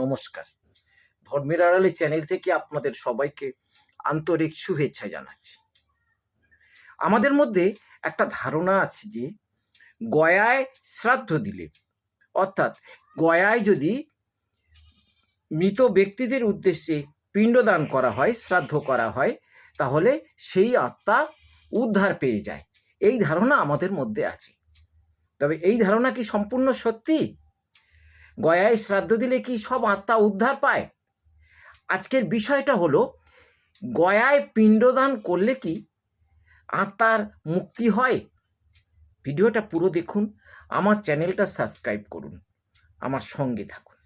নমস্কার। ধর্মের আড়ালে চ্যানেল থেকে আপনাদের সবাইকে আন্তরিক শুভেচ্ছা জানাচ্ছি। আমাদের মধ্যে একটা ধারণা আছে যে গয়ায় শ্রাদ্ধ দিলে, অর্থাৎ গয়ায় যদি মৃত ব্যক্তিদের উদ্দেশ্যে পিণ্ডদান করা হয়, শ্রাদ্ধ করা হয়, তাহলে সেই আত্মা উদ্ধার পেয়ে যায়। এই ধারণা আমাদের মধ্যে আছে। তবে এই ধারণা কি সম্পূর্ণ সত্যি? গয়ায় শ্রাদ্ধ দিলে কি সব আত্মা উদ্ধার পায়? আজকের বিষয়টা হলো, গয়ায় পিণ্ডদান করলে কি আত্মার মুক্তি হয়? ভিডিওটা পুরো দেখুন, আমার চ্যানেলটা সাবস্ক্রাইব করুন, আমার সঙ্গে থাকুন।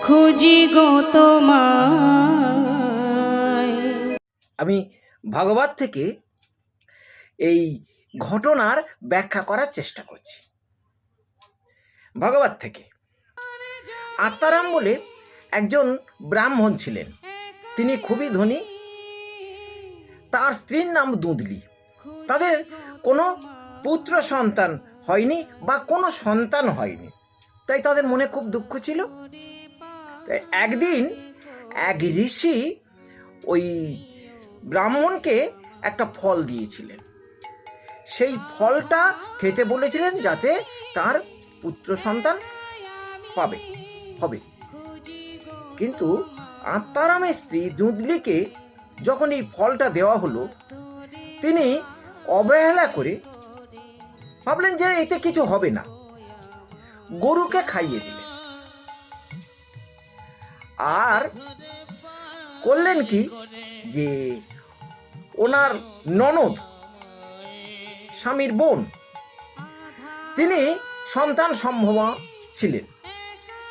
খুঁজি গো তোমায়। আমি ভাগবত থেকে এই ঘটনার ব্যাখ্যা করার চেষ্টা করছি। ভাগবত থেকে আত্মারাম বলে একজন ব্রাহ্মণ ছিলেন। তিনি খুবই ধনী। তার স্ত্রীর নাম দুঁদলি। তাদের কোনো পুত্র সন্তান হয়নি বা কোনো সন্তান হয়নি, তাই তাদের মনে খুব দুঃখ ছিল। তাই একদিন এক ঋষি ওই ব্রাহ্মণকে একটা ফল দিয়েছিলেন। সেই ফলটা খেতে বলেছিলেন যাতে তার পুত্র সন্তান হবে। কিন্তু আত্মারামের স্ত্রী দুঁদলিকে যখন এই ফলটা দেওয়া হলো, তিনি অবহেলা করে ভাবলেন যে এতে কিছু হবে না, গরুকে খাইয়ে দিলেন। আর করলেন কি, যে ওনার ননদ, স্বামীর বোন, তিনি সন্তান সম্ভবা ছিলেন,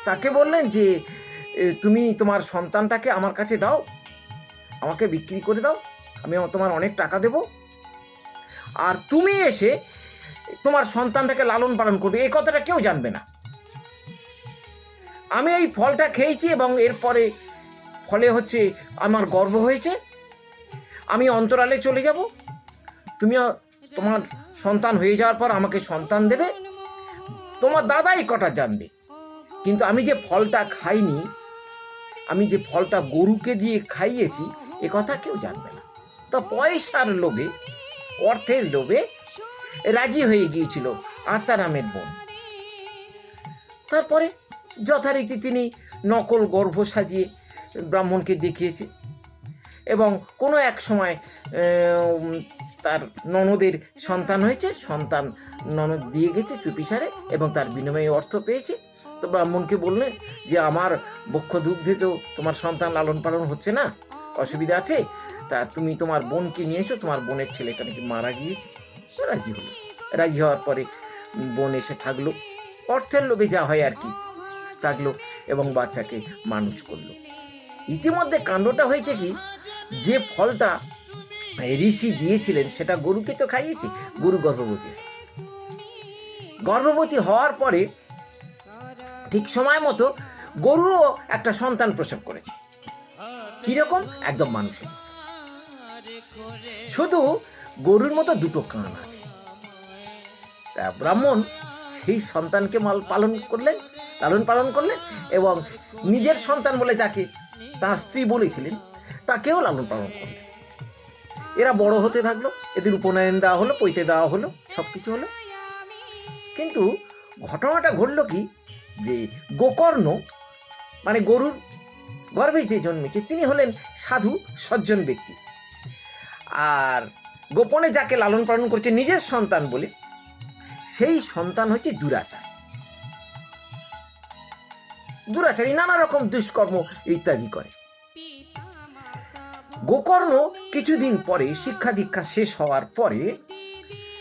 তাকে বললেন যে তুমি তোমার সন্তানটাকে আমার কাছে দাও, আমাকে বিক্রি করে দাও, আমি তোমার অনেক টাকা দেব, আর তুমি এসে তোমার সন্তানটাকে লালন পালন করবে, এই কথাটা কেউ জানবে না। আমি এই ফলটা খেয়েছি এবং এরপরে ফলে হচ্ছে আমার গর্ব হয়েছে, আমি অন্তরালে চলে যাব, তুমি তোমার সন্তান হয়ে যাওয়ার পর আমাকে সন্তান দেবে, তোমার দাদাই কটা জানবে, কিন্তু আমি যে ফলটা খাইনি, আমি যে ফলটা গরুকে দিয়ে খাইয়েছি, এ কথা কেউ জানবে না। তো পয়সার লোভে, অর্থের লোভে রাজি হয়ে গিয়েছিল আত্মারামের বোন। তারপরে যথারীতি তিনি নকল গর্ভ সাজিয়ে ব্রাহ্মণকে দেখিয়েছে এবং কোনো এক সময় তার ননদের সন্তান হয়েছে, সন্তান ননদ দিয়ে গেছে চুপিসারে এবং তার বিনিময়ে অর্থ পেয়েছে। তো ব্রাহ্মণকে বললেন যে আমার বক্ষ দুগ্ধে তো তোমার সন্তান লালন পালন হচ্ছে না, অসুবিধা আছে, তা তুমি তোমার বোনকে নিয়ে এসো, তোমার বোনের ছেলেটা নাকি মারা গিয়েছে। রাজি হলো। রাজি হওয়ার পরে বোন এসে থাকলো, অর্থের লোভে যা হয় আর কি, থাকলো এবং বাচ্চাকে মানুষ করলো। ইতিমধ্যে কাণ্ডটা হয়েছে কি, যে ফলটা ঋষি দিয়েছিলেন সেটা গরুকে তো খাইয়েছে, গরু গর্ভবতী হয়েছে। গর্ভবতী হওয়ার পরে ঠিক সময় মতো গরুও একটা সন্তান প্রসব করেছে। কিরকম? একদম মানুষের মতো, শুধু গরুর মতো দুটো কান আছে। তা ব্রাহ্মণ সেই সন্তানকে লালন পালন করলেন এবং নিজের সন্তান বলে যাকে তার স্ত্রী বলেছিলেন তাকেও লালন পালন করলেন। এরা বড় হতে থাকলো, এদের উপনয়ন দেওয়া হলো, পৈতে দেওয়া হলো, সব কিছু হলো। কিন্তু ঘটনাটা ঘটল কি, যে গোকর্ণ মানে গরুর গর্ভে যে জন্মেছে তিনি হলেন সাধু সজ্জন ব্যক্তি, আর গোপনে যাকে লালন পালন করছে নিজের সন্তান বলে, সেই সন্তান হচ্ছে দুরাচারী, নানা রকম দুষ্কর্ম ইত্যাদি করে। গোকর্ণ কিছুদিন পরে শিক্ষা দীক্ষা শেষ হওয়ার পরে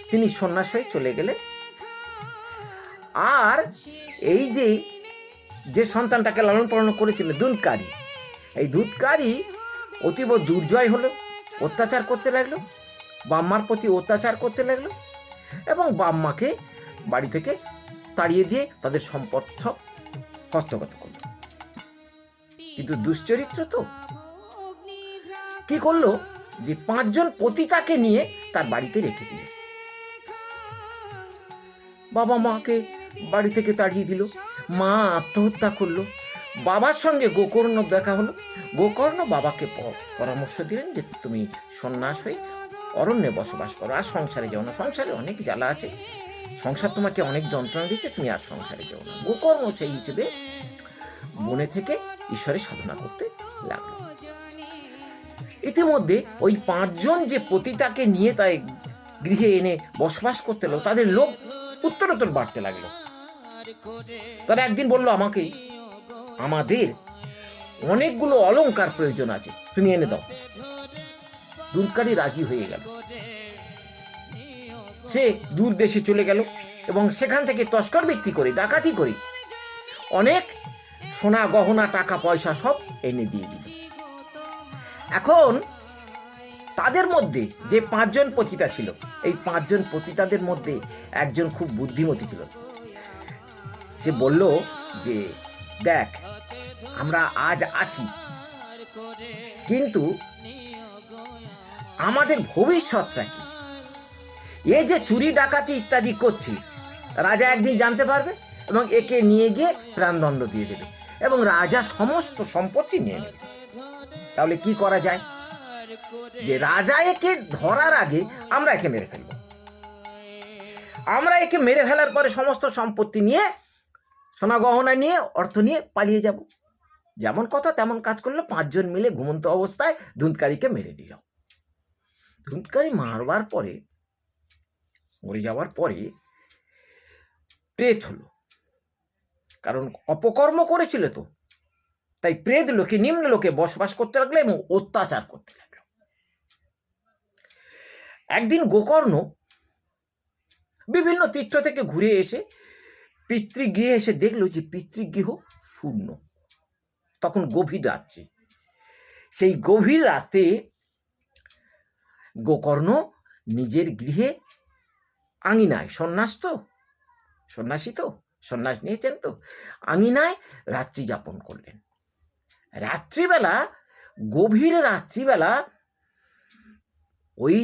তিনি সন্ন্যাস হয়ে চলে গেলেন। আর এই যে সন্তানটাকে লালন পালন করেছিল দুধকারী, এই দুধকারী অতীব দুর্জয় হলো, অত্যাচার করতে লাগলো, বাম্মার প্রতি অত্যাচার করতে লাগলো এবং বাম্মাকে বাড়ি থেকে তাড়িয়ে দিয়ে তাদের সম্পদ সব হস্তগত করলো। কিন্তু দুশ্চরিত্র তো কি করলো, যে 5 জন পতিতাকে নিয়ে তার বাড়িতে রেখে দিল। বাবা মাকে বাড়ি থেকে তাড়িয়ে দিল, মা আত্মহত্যা করলো। বাবার সঙ্গে গোকর্ণ দেখা হলো। গোকর্ণ বাবাকে পরামর্শ দিলেন যে তুমি সন্ন্যাস হয়ে অরণ্যে বসবাস করো, আর সংসারে যাও না, সংসারে অনেক জ্বালা আছে, সংসার তোমাকে অনেক যন্ত্রণা দিচ্ছে, তুমি আর সংসারে যাও না। গোকর্ণ সেই হিসেবে বনে থেকে ঈশ্বরের সাধনা করতে লাগলো। ইতিমধ্যে ওই 5 জন যে পতিতাকে নিয়ে তাই গৃহে এনে বসবাস করতে লাগলো, তাদের লোভ উত্তরোত্তর বাড়তে লাগলো। তারা একদিন বলল, আমাদের অনেকগুলো অলংকার প্রয়োজন আছে, তুমি এনে দাও। দুধকারী রাজি হয়ে গেল। সে দূর দেশে চলে গেল এবং সেখান থেকে তস্কর বৃত্তি করে, ডাকাতি করে অনেক সোনা গহনা টাকা পয়সা সব এনে দিয়ে দিল। এখন তাদের মধ্যে যে 5 জন পতিতা ছিল, এই 5 জন পতিতাদের মধ্যে একজন খুব বুদ্ধিমতী ছিল। সে বলল যে দেখ, আমরা আজ আছি, কিন্তু আমাদের ভবিষ্যৎটা কি? এই যে চুরি ডাকাতি ইত্যাদি করছি, রাজা একদিন জানতে পারবে এবং একে নিয়ে গিয়ে প্রাণদণ্ড দিয়ে দেবে এবং রাজা সমস্ত সম্পত্তি নিয়ে নেবে। তাহলে কি করা যায়? যে রাজা একে ধরার আগে আমরা একে মেরে ফেলব। আমরা একে মেরে ফেলার পরে সমস্ত সম্পত্তি নিয়ে, সোনা গহনা নিয়ে, অর্থ নিয়ে পালিয়ে যাব। যেমন কথা তেমন কাজ করলো। 5 জন মিলে ঘুমন্ত অবস্থায় ধুঁতকারীকে মেরে দিল। ধুঁতকারী মারবার পরে, মরে যাওয়ার পরে প্রেত হলো, কারণ অপকর্ম করেছিল তো, তাই প্রেত লোকে, নিম্ন লোকে বসবাস করতে লাগলো এবং অত্যাচার করতে লাগলো। একদিন গোকর্ণ বিভিন্ন তীর্থ থেকে ঘুরে এসে পিতৃগৃহে এসে দেখলো যে পিতৃগৃহ শূন্য। তখন গভীর রাত্রি। সেই গভীর রাতে গোকর্ণ নিজের গৃহে আঙিনায়, সন্ন্যাসী তো সন্ন্যাস নিয়েছেন তো, আঙিনায় রাত্রি যাপন করলেন। রাত্রিবেলা, গভীর রাত্রিবেলা ওই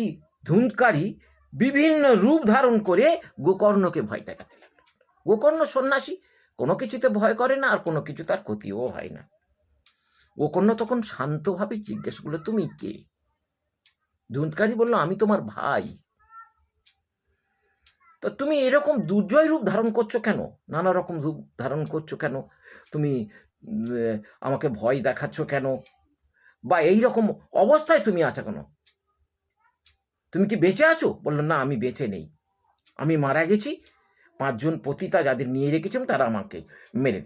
ধুঁতকারী বিভিন্ন রূপ ধারণ করে গোকর্ণকে ভয় দেখাতে লাগলো। গোকর্ণ সন্ন্যাসী, কোনো কিছুতে ভয় করে না, আর কোনো কিছু তার ক্ষতিও হয় না। গোকর্ণ তখন শান্তভাবে জিজ্ঞেস করলো, তুমি কে? ধুঁতকারী বলল, আমি তোমার ভাই। তো তুমি এরকম দুর্জয় রূপ ধারণ করছো কেন? নানা রকম রূপ ধারণ করছো কেন? তুমি আমাকে ভয় দেখাচ্ছ কেন? বা এই রকম অবস্থায় তুমি আছো কেন? তুমি কি বেঁচে আছো? বললো, না, আমি বেঁচে নেই, আমি মারা গেছি। 5 জন পতিতা যাদের নিয়ে রেখেছিলাম তারা আমাকে মেরে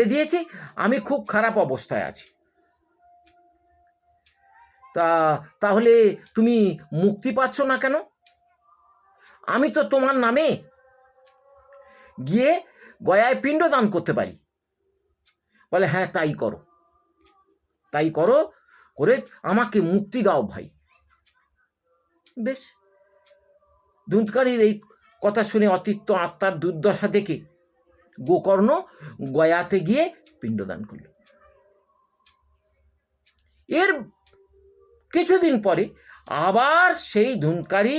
দিয়েছে, আমি খুব খারাপ অবস্থায় আছি। তাহলে তুমি মুক্তি পাচ্ছ না কেন? আমি তো তোমার নামে গিয়ে গয়ায় পিণ্ড দান করতে পারি। বলে, হ্যাঁ, তাই করো করে আমাকে মুক্তি দাও ভাই। বেশ। ধুঁতকারীর এই কথা শুনে অতিত্ব আত্মার দুর্দশা দেখে গোকর্ণ গয়াতে গিয়ে পিণ্ডদান করল। এর কিছুদিন পরে আবার সেই ধুঁতকারী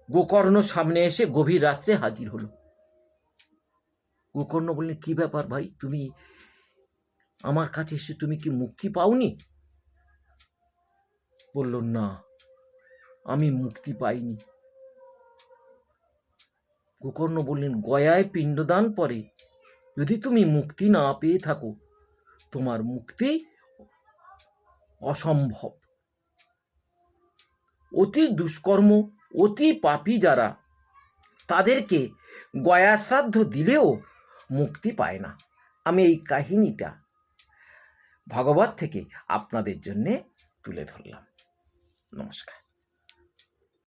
গোকর্ণ সামনে এসে গভীর রাত্রে হাজির হলো। গোকর্ণ বললেন, কি ব্যাপার ভাই, তুমি আমার কাছে এসে তুমি কি মুক্তি পাওনি? বলল, না, আমি মুক্তি পাইনি। গোকর্ণ বললেন, গয়ায় পিণ্ডদান পরে যদি তুমি মুক্তি না পেয়ে থাকো, তোমার মুক্তি অসম্ভব। অতি দুষ্কর্ম, অতি পাপী যারা, তাদেরকে গয়া শ্রাদ্ধ দিলেও মুক্তি পায় না। আমি এই কাহিনীটা ভাগবত থেকে আপনাদের জন্যে তুলে ধরলাম। নমস্কার।